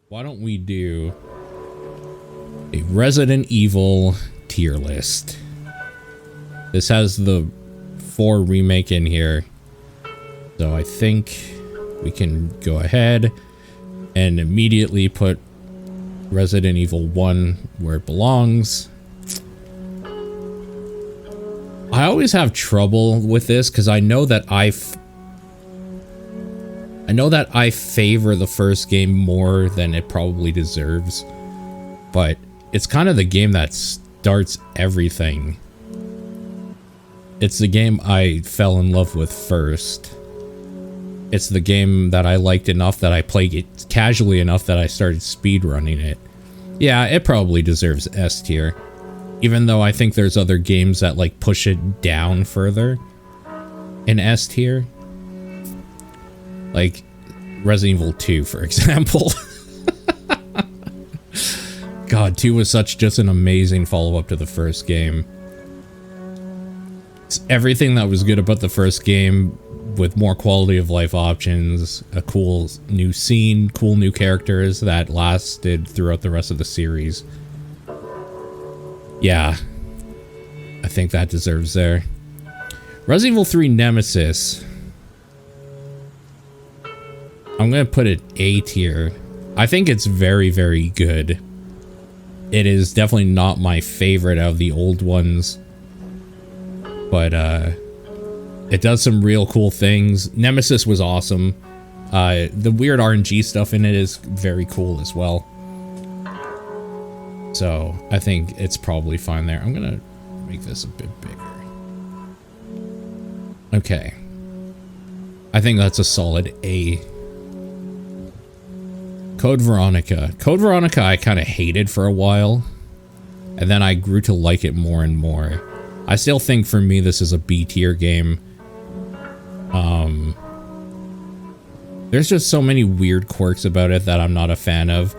why don't we do a Resident Evil tier list? This has the 4 remake in here, so I think we can go ahead and immediately put Resident Evil 1 where it belongs. I always have trouble with this because I know that I favor the first game more than it probably deserves, but it's kind of the game that starts everything. It's the game I fell in love with first. It's the game that I liked enough that I played it casually enough that I started speedrunning it. Yeah, it probably deserves S tier. Even though I think there's other games that like push it down further in S tier. Like Resident Evil 2, for example. God, 2 was such just an amazing follow-up to the first game. It's everything that was good about the first game, with more quality of life options, a cool new scene, cool new characters that lasted throughout the rest of the series. Yeah, I think that deserves there. Resident Evil 3 Nemesis. I'm gonna put it A tier. I think it's very, very good. It is definitely not my favorite out of the old ones, but it does some real cool things. Nemesis was awesome. The weird RNG stuff in it is very cool as well. So I think it's probably fine there. I'm gonna make this a bit bigger. Okay. I think that's a solid A. Code Veronica. Code Veronica I kind of hated for a while, and then I grew to like it more and more. I still think for me this is a B tier game. There's just so many weird quirks about it that I'm not a fan of,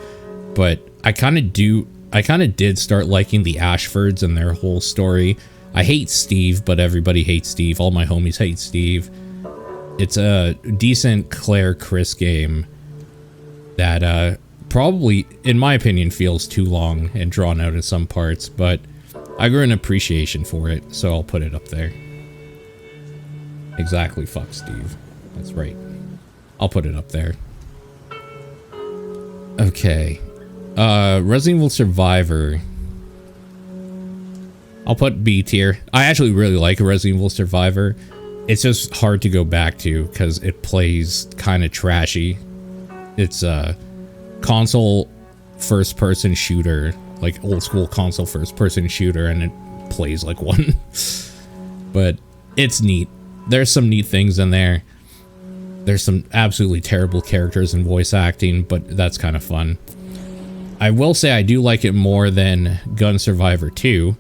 but I kind of did start liking the Ashfords and their whole story. I hate Steve, but everybody hates Steve. All my homies hate Steve. It's a decent Claire Chris game that probably, in my opinion, feels too long and drawn out in some parts, but I grew an appreciation for it, so I'll put it up there. Exactly, fuck Steve. That's right. I'll put it up there. Okay. Resident Evil Survivor. I'll put B tier. I actually really like Resident Evil Survivor. It's just hard to go back to because it plays kind of trashy. It's a console first-person shooter, like old-school console first-person shooter, and it plays like one. But it's neat. There's some neat things in there. There's some absolutely terrible characters and voice acting, but that's kind of fun. I will say I do like it more than Gun Survivor 2,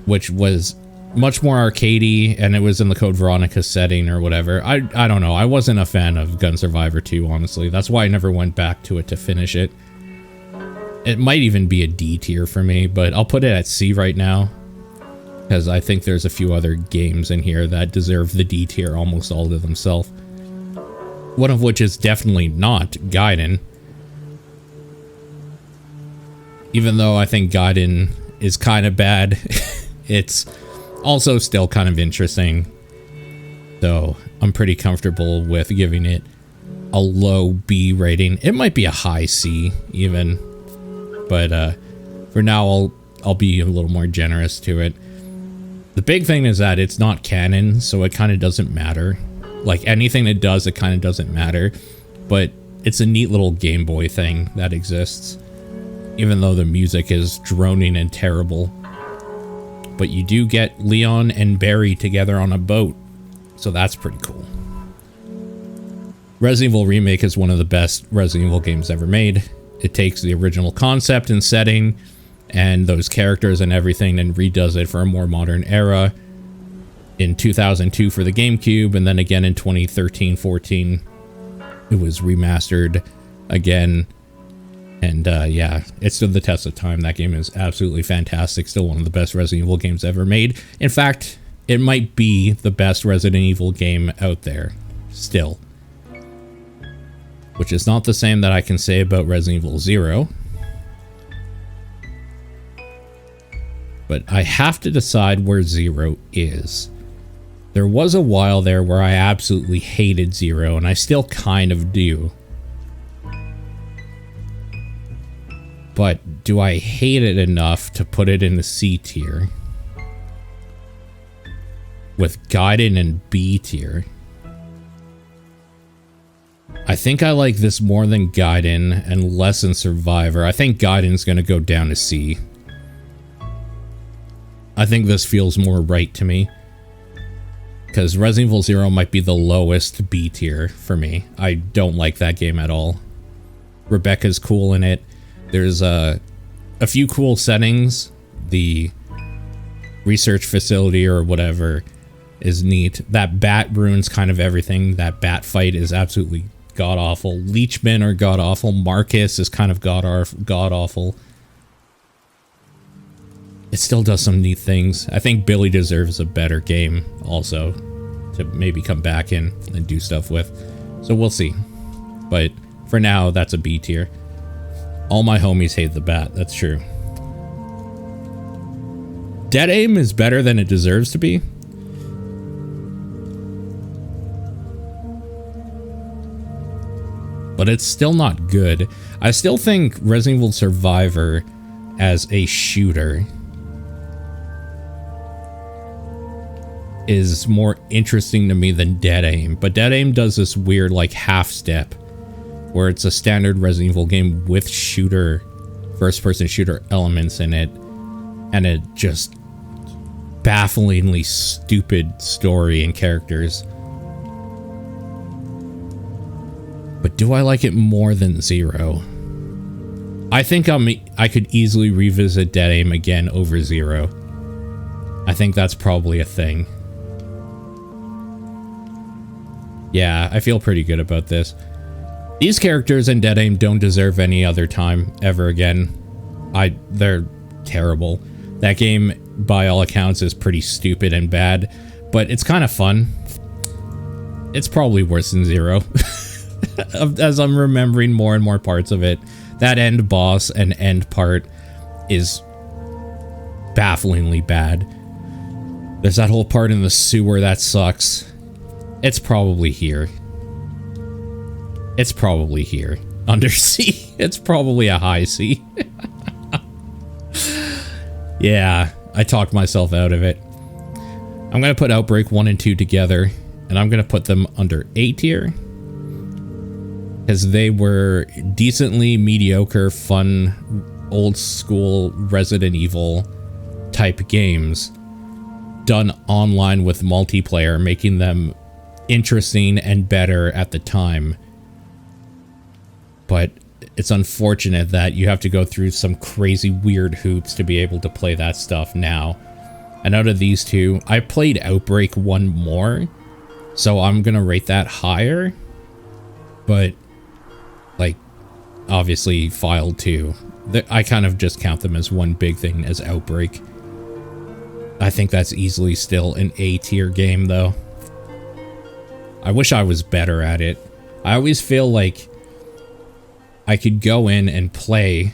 which was much more arcadey, and it was in the Code Veronica setting or whatever. I don't know. I wasn't a fan of Gun Survivor 2, honestly. That's why I never went back to it to finish it. It might even be a D tier for me, but I'll put it at C right now, because I think there's a few other games in here that deserve the D tier almost all to themselves. One of which is definitely not Gaiden. Even though I think Gaiden is kind of bad, it's also still kind of interesting. So I'm pretty comfortable with giving it a low B rating. It might be a high C even, but for now I'll be a little more generous to it. The big thing is that it's not canon, so it kind of doesn't matter. Like anything it does, it kind of doesn't matter, but it's a neat little Game Boy thing that exists, even though the music is droning and terrible. But you do get Leon and Barry together on a boat, so that's pretty cool. Resident Evil Remake is one of the best Resident Evil games ever made. It takes the original concept and setting and those characters and everything and redoes it for a more modern era. In 2002 for the GameCube, and then again in 2013-14 it was remastered again. And yeah, it stood the test of time. That game is absolutely fantastic. Still one of the best Resident Evil games ever made. In fact, it might be the best Resident Evil game out there. Still. which is not the same that I can say about Resident Evil 0. But I have to decide where 0 is. There was a while there where I absolutely hated 0, and I still kind of do. But do I hate it enough to put it in the C tier? With Gaiden in B tier. I think I like this more than Gaiden and less than Survivor. I think Gaiden's gonna go down to C. I think this feels more right to me. Because Resident Evil 0 might be the lowest B tier for me. I don't like that game at all. Rebecca's cool in it. There's a few cool settings. The research facility or whatever is neat. That bat ruins kind of everything. That bat fight is absolutely god-awful. Leechmen are god-awful. Marcus is kind of god-awful. It still does some neat things. I think Billy deserves a better game also to maybe come back in and do stuff with. So we'll see. But for now, that's a B tier. All my homies hate the bat. That's true. Dead Aim is better than it deserves to be. But it's still not good. I still think Resident Evil Survivor as a shooter is more interesting to me than Dead Aim. But Dead Aim does this weird like half step where it's a standard Resident Evil game with shooter, first-person shooter elements in it, and it just bafflingly stupid story and characters. But do I like it more than 0? I think I could easily revisit Dead Aim again over 0. I think that's probably a thing. Yeah, I feel pretty good about this. These characters in Dead Aim don't deserve any other time ever again. They're terrible. That game, by all accounts, is pretty stupid and bad, but it's kind of fun. It's probably worse than 0. As I'm remembering more and more parts of it. That end boss and end part is bafflingly bad. There's that whole part in the sewer that sucks. It's probably here. It's probably here. Under C. It's probably a high C. Yeah, I talked myself out of it. I'm going to put Outbreak 1 and 2 together, and I'm going to put them under A tier. Because they were decently mediocre, fun, old school Resident Evil type games done online with multiplayer, making them interesting and better at the time. But it's unfortunate that you have to go through some crazy weird hoops to be able to play that stuff now. And out of these two, I played Outbreak 1 more, so I'm gonna rate that higher. But like, obviously File 2, I kind of just count them as one big thing as Outbreak. I think that's easily still an A tier game though. I wish I was better at it. I always feel like I could go in and play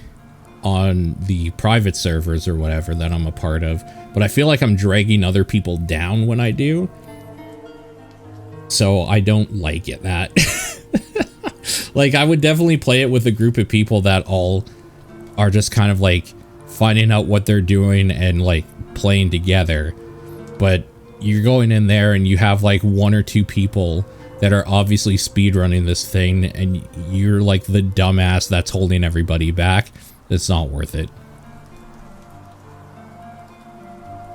on the private servers or whatever that I'm a part of, but I feel like I'm dragging other people down when I do. So I don't like it that. Like, I would definitely play it with a group of people that all are just kind of like finding out what they're doing and like playing together. But you're going in there and you have like 1 or 2 people that are obviously speedrunning this thing, and you're like the dumbass that's holding everybody back. It's not worth it.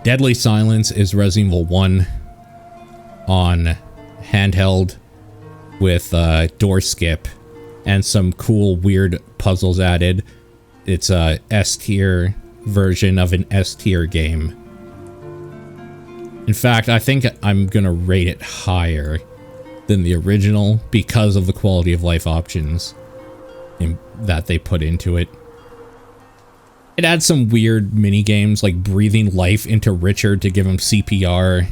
Deadly Silence is Resident Evil 1 on handheld with door skip and some cool weird puzzles added. It's a S tier version of an S tier game. In fact, I think I'm gonna rate it higher than the original because of the quality of life options that they put into it. It adds some weird mini games like breathing life into Richard to give him CPR.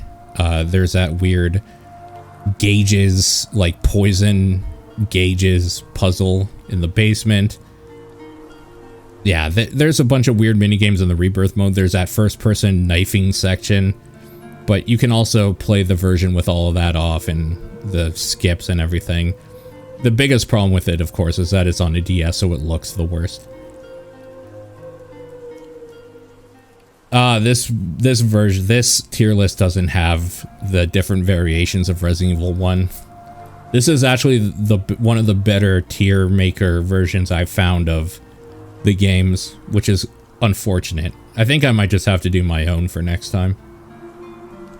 There's that weird gauges, like poison gauges puzzle in the basement. Yeah, there's a bunch of weird minigames in the Rebirth mode. There's that first-person knifing section, but you can also play the version with all of that off and the skips and everything. The biggest problem with it, of course, is that it's on a DS, so it looks the worst. This tier list doesn't have the different variations of Resident Evil 1. This is actually one of the better tier maker versions I've found of the games, which is unfortunate. I think I might just have to do my own for next time.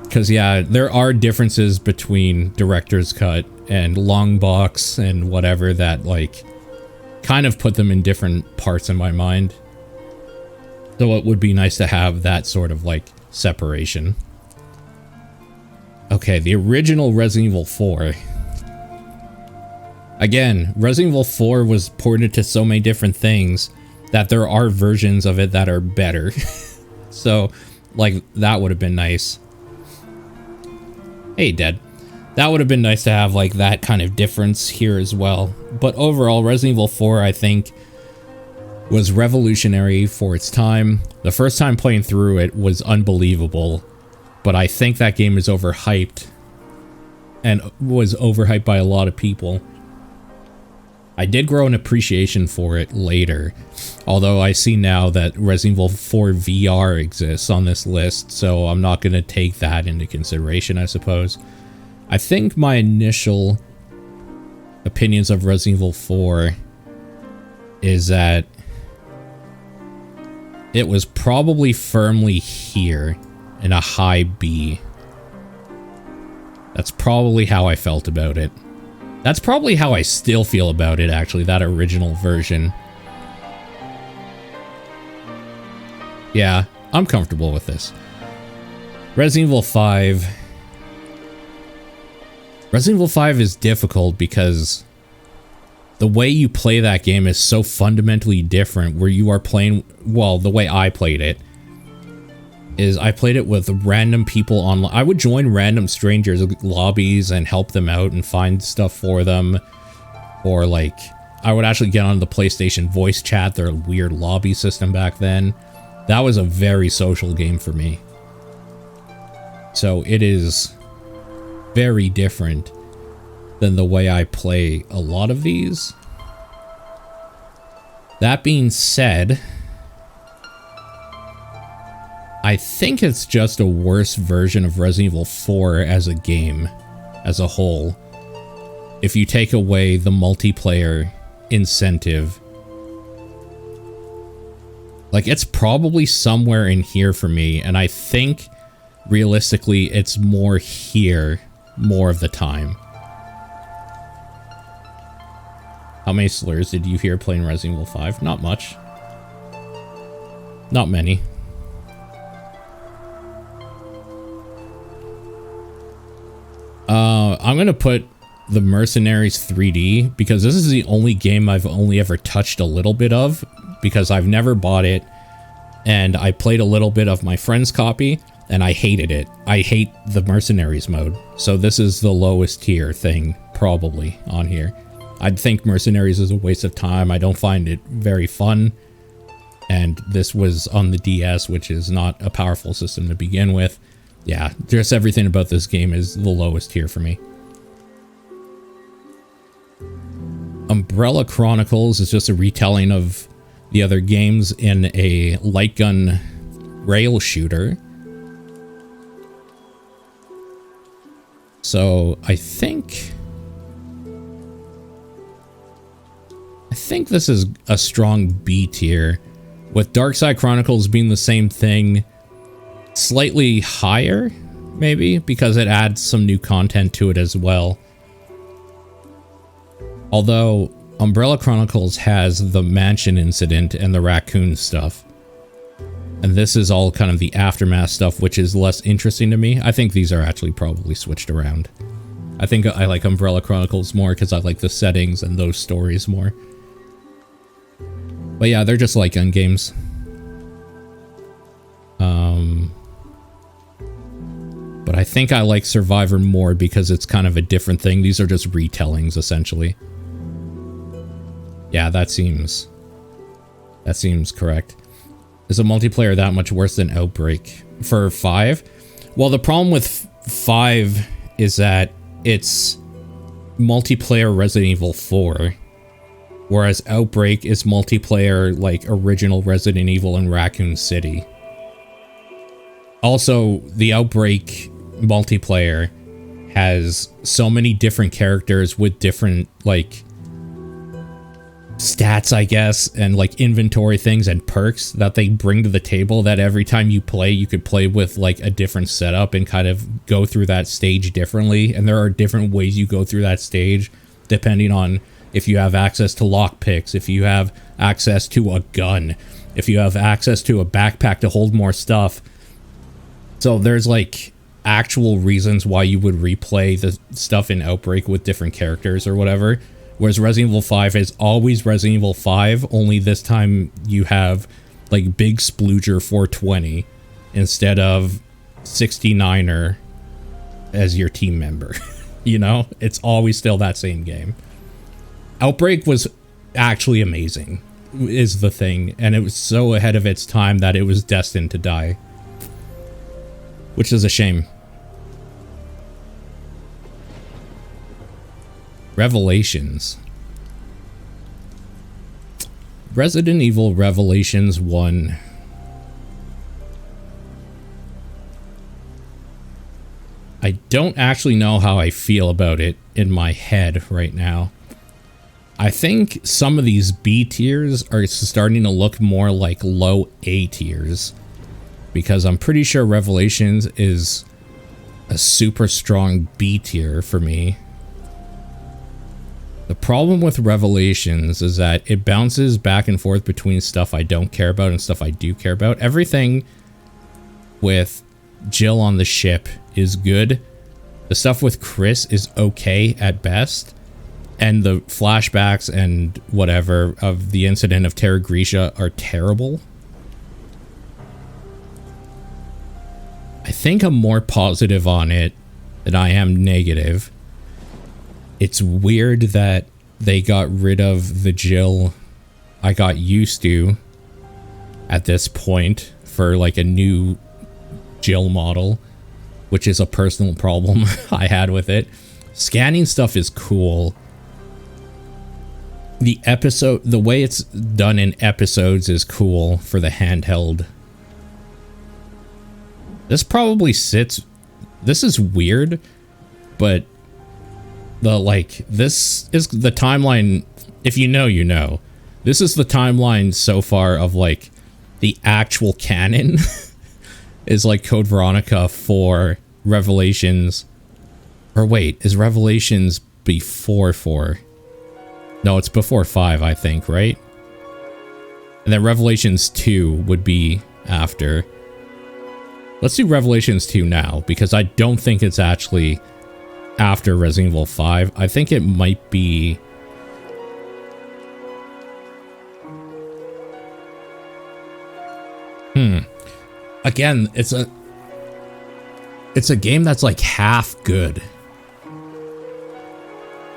Because, yeah, there are differences between Director's Cut and Long Box and whatever that, like, kind of put them in different parts in my mind. So it would be nice to have that sort of, like, separation. Okay, the original Resident Evil 4. Again, Resident Evil 4 was ported to so many different things that there are versions of it that are better. So, like, that would have been nice. Hey, Dead. That would have been nice to have, like, that kind of difference here as well. But overall, Resident Evil 4, I think, was revolutionary for its time. The first time playing through it was unbelievable. But I think that game is overhyped. And was overhyped by a lot of people. I did grow an appreciation for it later, although I see now that Resident Evil 4 VR exists on this list, so I'm not going to take that into consideration, I suppose. I think my initial opinions of Resident Evil 4 is that it was probably firmly here in a high B. That's probably how I felt about it. That's probably how I still feel about it, actually, that original version. Yeah, I'm comfortable with this. Resident Evil 5. Resident Evil 5 is difficult because the way you play that game is so fundamentally different, where you are playing, well, the way I played it is I played it with random people online. I would join random strangers' lobbies and help them out and find stuff for them. Or, like, I would actually get on the PlayStation voice chat, their weird lobby system back then. That was a very social game for me. So it is very different than the way I play a lot of these. That being said, I think it's just a worse version of Resident Evil 4 as a game, as a whole. If you take away the multiplayer incentive. Like, it's probably somewhere in here for me, and I think, realistically, it's more here more of the time. How many slurs did you hear playing Resident Evil 5? Not much. Not many. I'm gonna put the Mercenaries 3D because this is the only game I've only ever touched a little bit of, because I've never bought it, and I played a little bit of my friend's copy and I hated it. I hate the Mercenaries mode, so this is the lowest tier thing probably on here. I think Mercenaries is a waste of time. I don't find it very fun, and this was on the DS, which is not a powerful system to begin with. Yeah, just everything about this game is the lowest tier for me. Umbrella Chronicles is just a retelling of the other games in a light gun rail shooter. So I think this is a strong B tier, with Darkside Chronicles being the same thing, slightly higher, maybe, because it adds some new content to it as well. Although Umbrella Chronicles has the mansion incident and the raccoon stuff. And this is all kind of the aftermath stuff, which is less interesting to me. I think these are actually probably switched around. I think I like Umbrella Chronicles more because I like the settings and those stories more. But yeah, they're just like gun games. But I think I like Survivor more because it's kind of a different thing. These are just retellings, essentially. Yeah, that seems correct. Is a multiplayer that much worse than Outbreak? For 5? Well, the problem with 5 is that it's multiplayer Resident Evil 4, whereas Outbreak is multiplayer like original Resident Evil in Raccoon City. Also, the Outbreak multiplayer has so many different characters with different like stats, I guess, and like inventory things and perks that they bring to the table, that every time you play, you could play with like a different setup and kind of go through that stage differently. And there are different ways you go through that stage depending on if you have access to lockpicks, if you have access to a gun, if you have access to a backpack to hold more stuff. So there's like actual reasons why you would replay the stuff in Outbreak with different characters or whatever. Whereas Resident Evil 5 is always Resident Evil 5, only this time you have like Big Splooger 420 instead of 69er as your team member. You know, it's always still that same game. Outbreak was actually amazing, is the thing, and it was so ahead of its time that it was destined to die, which is a shame. Revelations. Resident Evil Revelations 1. I don't actually know how I feel about it in my head right now. I think some of these B tiers are starting to look more like low A tiers, because I'm pretty sure Revelations is a super strong B tier for me. The problem with Revelations is that it bounces back and forth between stuff I don't care about and stuff I do care about. Everything with Jill on the ship is good. The stuff with Chris is okay at best. And the flashbacks and whatever of the incident of Terra Gricia are terrible. I think I'm more positive on it than I am negative. It's weird that they got rid of the Jill I got used to at this point for like a new Jill model, which is a personal problem I had with it. Scanning stuff is cool. The way it's done in episodes is cool for the handheld. This probably sits... This is weird, but... this is the timeline, if you know, you know. This is the timeline so far of, like, the actual canon is, like, Code Veronica for Revelations. Or wait, is Revelations before 4? No, it's before 5, I think, right? And then Revelations 2 would be after. Let's do Revelations 2 now, because I don't think it's actually... after Resident Evil 5. I think it might be... Again, it's a game that's like half good.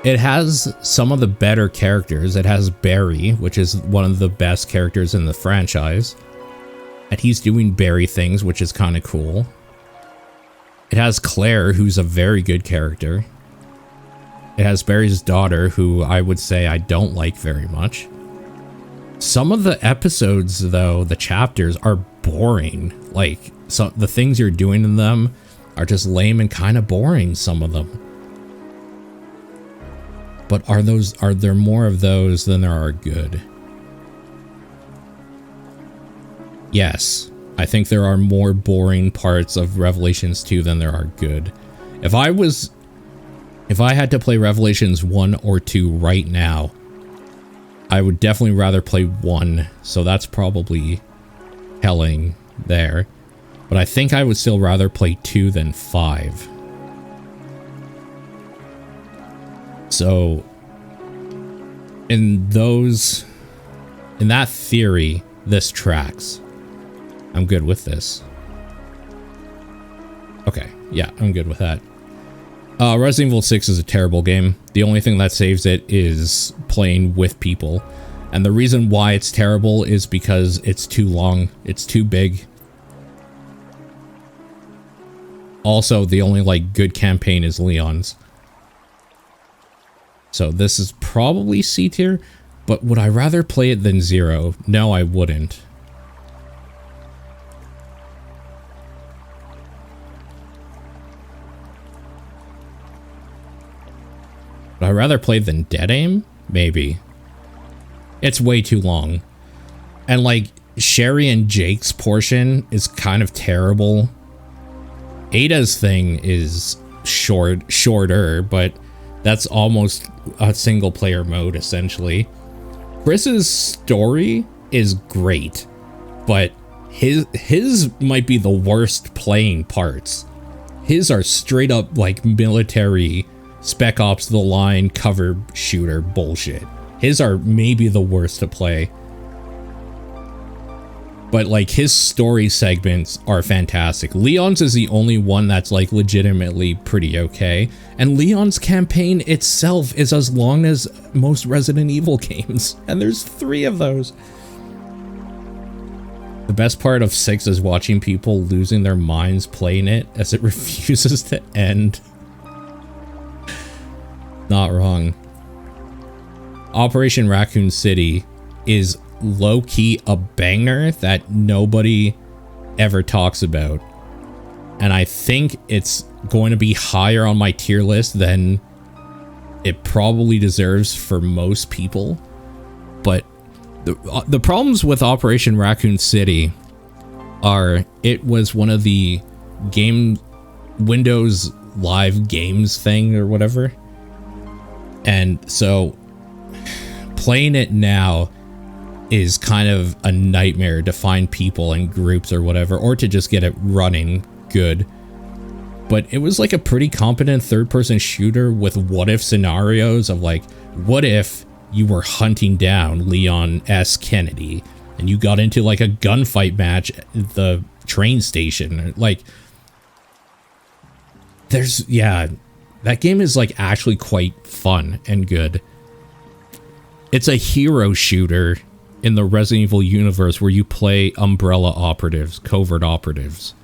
It has some of the better characters. It has Barry, which is one of the best characters in the franchise. And he's doing Barry things, which is kind of cool. It has Claire, who's a very good character. It has Barry's daughter, who I would say I don't like very much. Some of the episodes, though, the chapters, are boring. Like, so the things you're doing in them are just lame and kind of boring, some of them. But are there more of those than there are good? Yes. I think there are more boring parts of Revelations 2 than there are good. If I had to play Revelations 1 or 2 right now, I would definitely rather play 1, so that's probably telling there. But I think I would still rather play 2 than 5. So, in that theory, this tracks. I'm good with this. Okay, yeah, I'm good with that. Resident Evil 6 is a terrible game. The only thing that saves it is playing with people. And the reason why it's terrible is because it's too long. It's too big. Also, the only, like, good campaign is Leon's. So this is probably C tier, but would I rather play it than Zero? No, I wouldn't. Would I rather play than Dead Aim? Maybe. It's way too long. And like, Sherry and Jake's portion is kind of terrible. Ada's thing is shorter, but that's almost a single player mode, essentially. Chris's story is great, but his might be the worst playing parts. His are straight up like military Spec Ops The Line cover shooter bullshit. His are maybe the worst to play. But like his story segments are fantastic. Leon's is the only one that's like legitimately pretty okay. And Leon's campaign itself is as long as most Resident Evil games. And there's 3 of those. The best part of 6 is watching people losing their minds playing it as it refuses to end. Not wrong. Operation Raccoon City is low-key a banger that nobody ever talks about. And I think it's going to be higher on my tier list than it probably deserves for most people. But the problems with Operation Raccoon City are it was one of the Windows Live Games thing or whatever. And so playing it now is kind of a nightmare to find people and groups or whatever, or to just get it running good. But it was like a pretty competent third-person shooter with what-if scenarios of like, what if you were hunting down Leon S. Kennedy and you got into like a gunfight match at the train station? Like, yeah, that game is like actually quite fun and good. It's a hero shooter in the Resident Evil universe where you play umbrella operatives, covert operatives.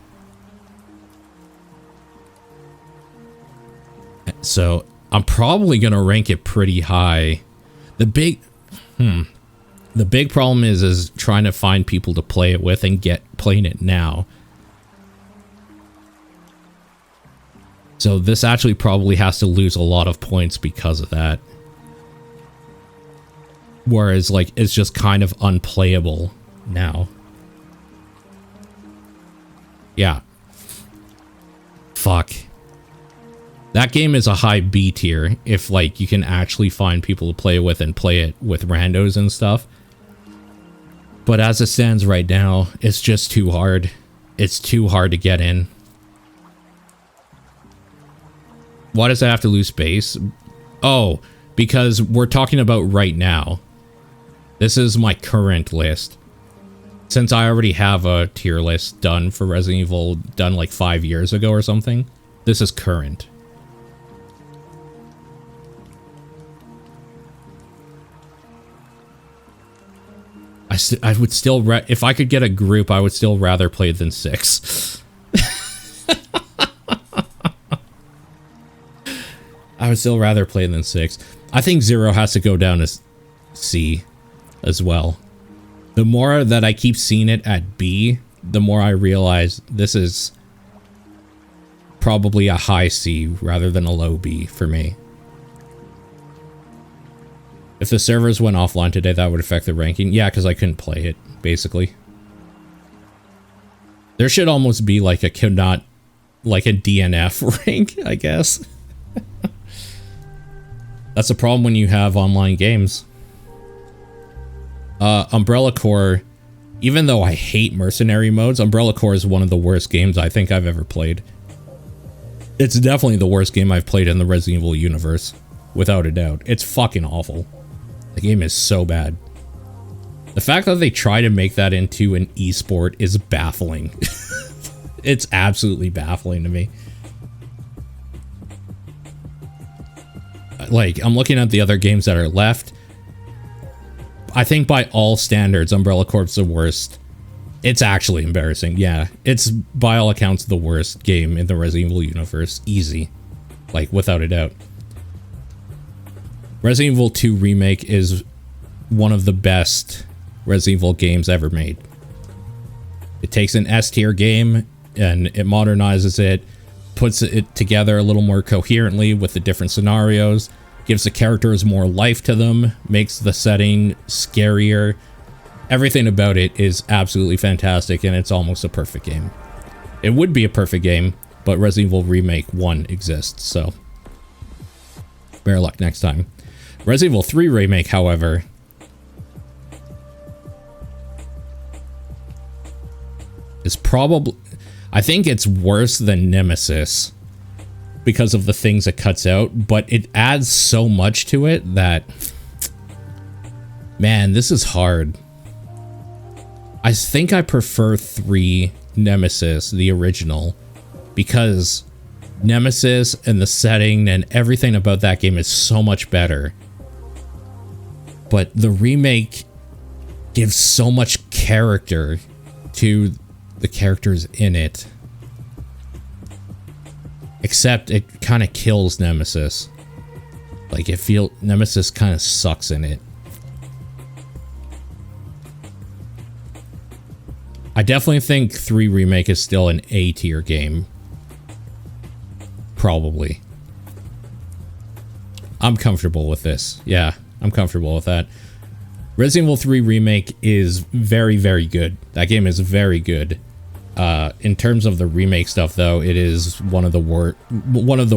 So I'm probably gonna rank it pretty high. The big problem is trying to find people to play it with and get playing it now. So this actually probably has to lose a lot of points because of that. Whereas, like, it's just kind of unplayable now. Yeah. Fuck. That game is a high B tier if, like, you can actually find people to play with and play it with randos and stuff. But as it stands right now, it's just too hard. It's too hard to get in. Why does it have to lose space? Oh, because we're talking about right now. This is my current list. Since I already have a tier list done for Resident Evil, done like 5 years ago or something, this is current. I would still, if I could get a group, I would still rather play than 6. I would still rather play than 6. I think 0 has to go down to C as well. The more that I keep seeing it at B, the more I realize this is probably a high C rather than a low B for me. If the servers went offline today, that would affect the ranking. Yeah, because I couldn't play it, basically. There should almost be like a DNF rank, I guess. That's a problem when you have online games. Umbrella Corps, even though I hate mercenary modes, Umbrella Corps is one of the worst games I think I've ever played. It's definitely the worst game I've played in the Resident Evil universe, without a doubt. It's fucking awful. The game is so bad. The fact that they try to make that into an esport is baffling. It's absolutely baffling to me. like, I'm looking at the other games that are left. I think by all standards, Umbrella Corp's the worst. It's actually embarrassing. Yeah, it's by all accounts the worst game in the Resident Evil universe. Easy. Like, without a doubt. Resident Evil 2 Remake is one of the best Resident Evil games ever made. It takes an S-tier game and it modernizes it, puts it together a little more coherently with the different scenarios, gives the characters more life to them, makes the setting scarier. Everything about it is absolutely fantastic, and it's almost a perfect game. It would be a perfect game, but Resident Evil Remake 1 exists, so bear luck next time. Resident Evil 3 Remake, however, is probably... I think it's worse than Nemesis because of the things it cuts out, but it adds so much to it that... Man, this is hard. I think I prefer 3 Nemesis, the original, because Nemesis and the setting and everything about that game is so much better. But the remake gives so much character to the characters in it. Except it kind of kills Nemesis. Like, Nemesis kind of sucks in it. I definitely think 3 Remake is still an A-tier game. Probably. I'm comfortable with this. Yeah, I'm comfortable with that. Resident Evil 3 Remake is very, very good. That game is very good. In terms of the remake stuff, though, it is one of the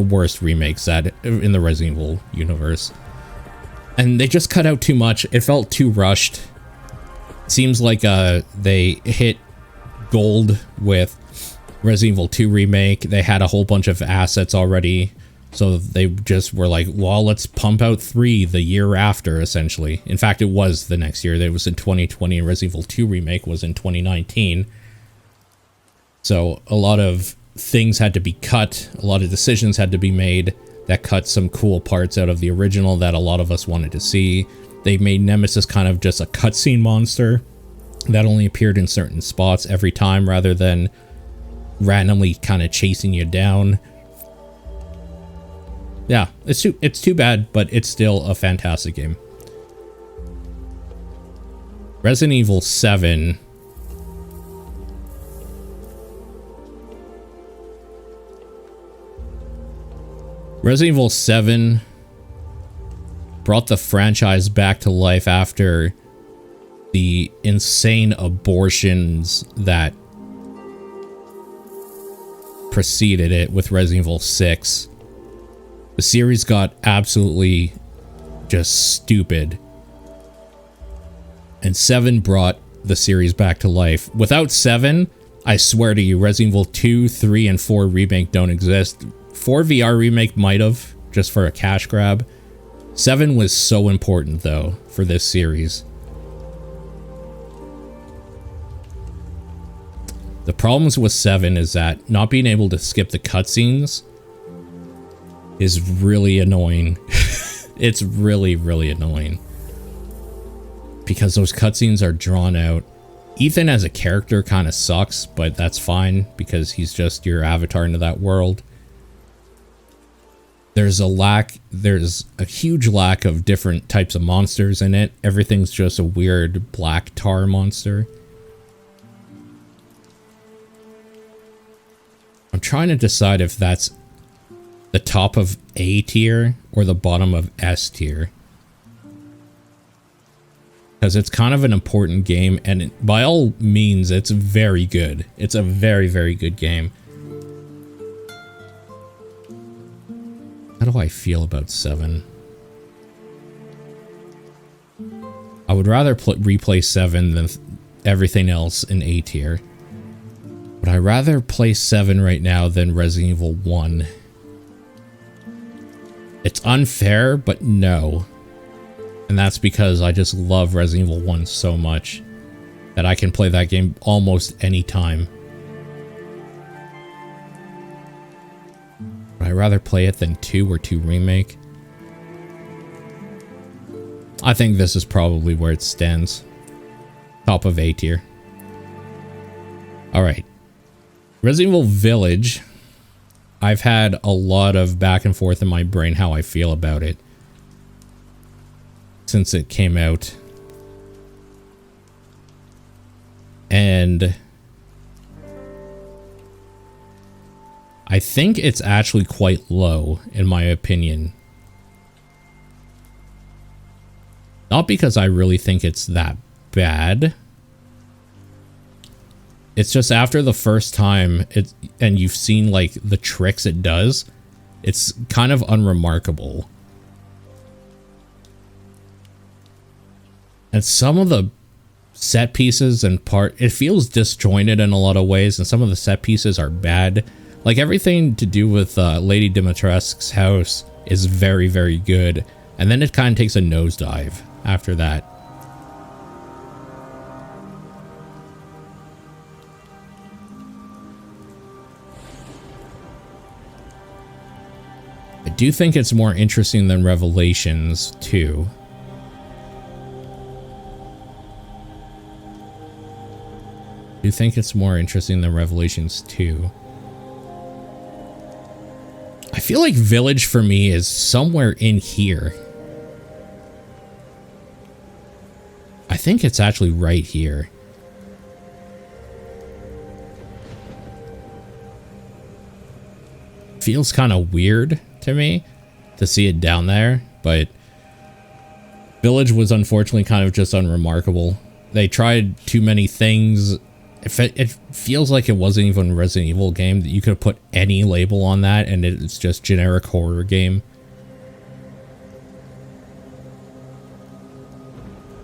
worst remakes in the Resident Evil universe. And they just cut out too much. It felt too rushed. Seems like they hit gold with Resident Evil 2 Remake. They had a whole bunch of assets already, so they just were like, well, let's pump out 3 the year after, essentially. In fact, it was the next year. It was in 2020, and Resident Evil 2 Remake was in 2019. So a lot of things had to be cut, a lot of decisions had to be made that cut some cool parts out of the original that a lot of us wanted to see. They made Nemesis kind of just a cutscene monster that only appeared in certain spots every time rather than randomly kind of chasing you down. Yeah, it's too bad, but it's still a fantastic game. Resident Evil 7... Resident Evil 7 brought the franchise back to life after the insane abortions that preceded it with Resident Evil 6. The series got absolutely just stupid. And 7 brought the series back to life. Without 7, I swear to you, Resident Evil 2, 3, and 4 Remake don't exist. 4 VR Remake might have, just for a cash grab. 7 was so important, though, for this series. The problems with 7 is that not being able to skip the cutscenes is really annoying. It's really, really annoying. Because those cutscenes are drawn out. Ethan as a character kind of sucks, but that's fine, because he's just your avatar into that world. There's a huge lack of different types of monsters in it. Everything's just a weird black tar monster. I'm trying to decide if that's the top of A tier or the bottom of S tier. Because it's kind of an important game, and by all means, it's very good. It's a very, very good game. How do I feel about 7? I would rather replay 7 than everything else in A tier. But I'd rather play 7 right now than Resident Evil 1. It's unfair, but no. And that's because I just love Resident Evil 1 so much that I can play that game almost any time. I'd rather play it than 2 or 2 Remake. I think this is probably where it stands. Top of A tier. Alright. Resident Evil Village. I've had a lot of back and forth in my brain how I feel about it since it came out. And I think it's actually quite low, in my opinion. Not because I really think it's that bad. It's just after the first time and you've seen like the tricks it does, it's kind of unremarkable. And some of the set pieces and it feels disjointed in a lot of ways, and some of the set pieces are bad. Like everything to do with Lady Dimitrescu's house is very, very good. And then it kind of takes a nosedive after that. I do think it's more interesting than Revelations 2. I do think it's more interesting than Revelations 2. I feel like Village for me is somewhere in here. I think it's actually right here. Feels kind of weird to me to see it down there, but Village was unfortunately kind of just unremarkable. They tried too many things. It feels like it wasn't even a Resident Evil game, that you could put any label on that and it's just generic horror game.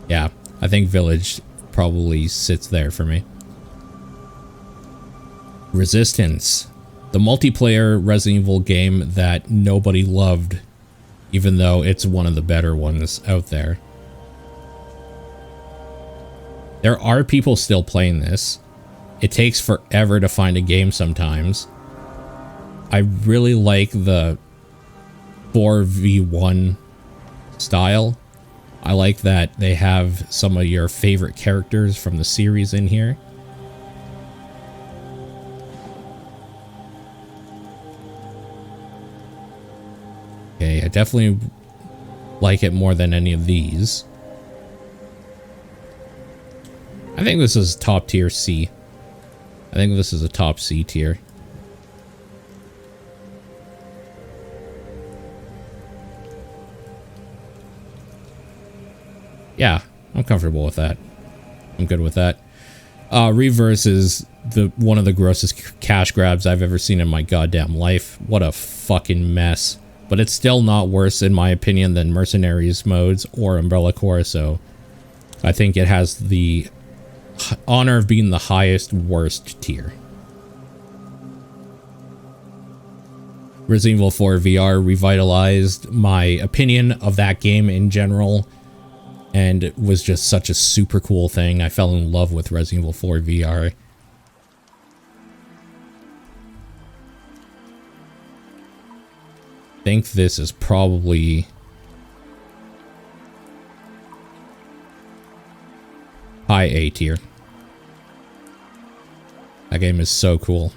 Yeah, I think Village probably sits there for me. Resistance. The multiplayer Resident Evil game that nobody loved, even though it's one of the better ones out there. There are people still playing this. It takes forever to find a game sometimes. I really like the 4v1 style. I like that they have some of your favorite characters from the series in here. Okay, I definitely like it more than any of these. I think this is top tier C. I think this is a top C tier. Yeah, I'm comfortable with that. I'm good with that. Reverse is one of the grossest cash grabs I've ever seen in my goddamn life. What a fucking mess. But it's still not worse, in my opinion, than Mercenaries modes or Umbrella Corps, so I think it has the honor of being the highest worst tier. Resident Evil 4 VR revitalized my opinion of that game in general, and it was just such a super cool thing. I fell in love with Resident Evil 4 VR. I think this is probably high A tier. That game is so cool.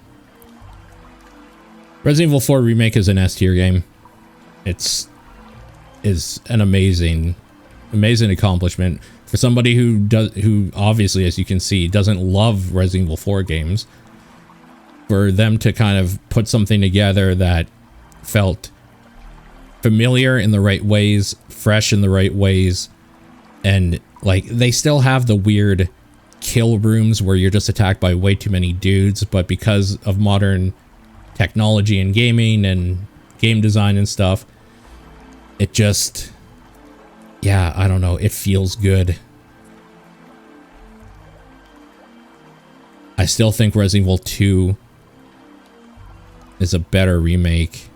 Resident Evil 4 Remake is an S tier game. It's an amazing accomplishment for somebody who obviously, as you can see, doesn't love Resident Evil 4 games. For them to kind of put something together that felt familiar in the right ways, fresh in the right ways, and like they still have the weird kill rooms where you're just attacked by way too many dudes, but because of modern technology and gaming and game design and stuff, it just, yeah, I don't know, it feels good. I still think Resident Evil 2 is a better remake.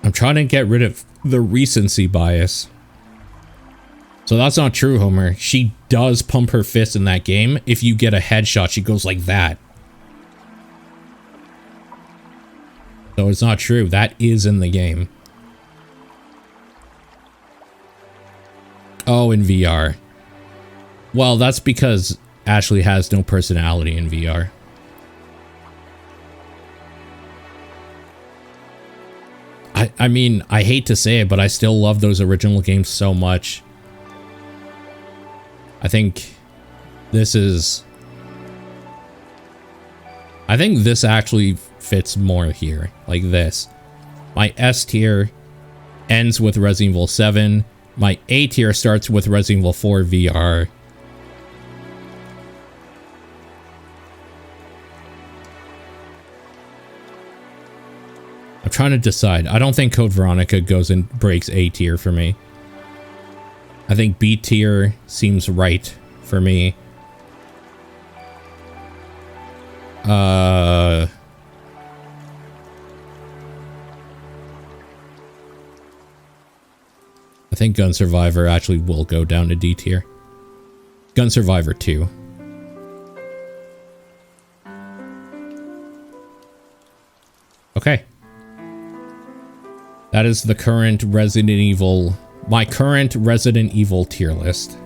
I'm trying to get rid of the recency bias. So that's not true, Homer. She does pump her fist in that game. If you get a headshot, she goes like that. So it's not true. That is in the game. Oh, in VR. Well, that's because Ashley has no personality in VR. I mean, I hate to say it, but I still love those original games so much. I think this actually fits more here, like this. My S tier ends with Resident Evil 7. My A tier starts with Resident Evil 4 VR. I'm trying to decide. I don't think Code Veronica goes and breaks A tier for me. I think B tier seems right for me. I think Gun Survivor actually will go down to D tier. Gun Survivor 2. Okay. That is the current Resident Evil, my current Resident Evil tier list.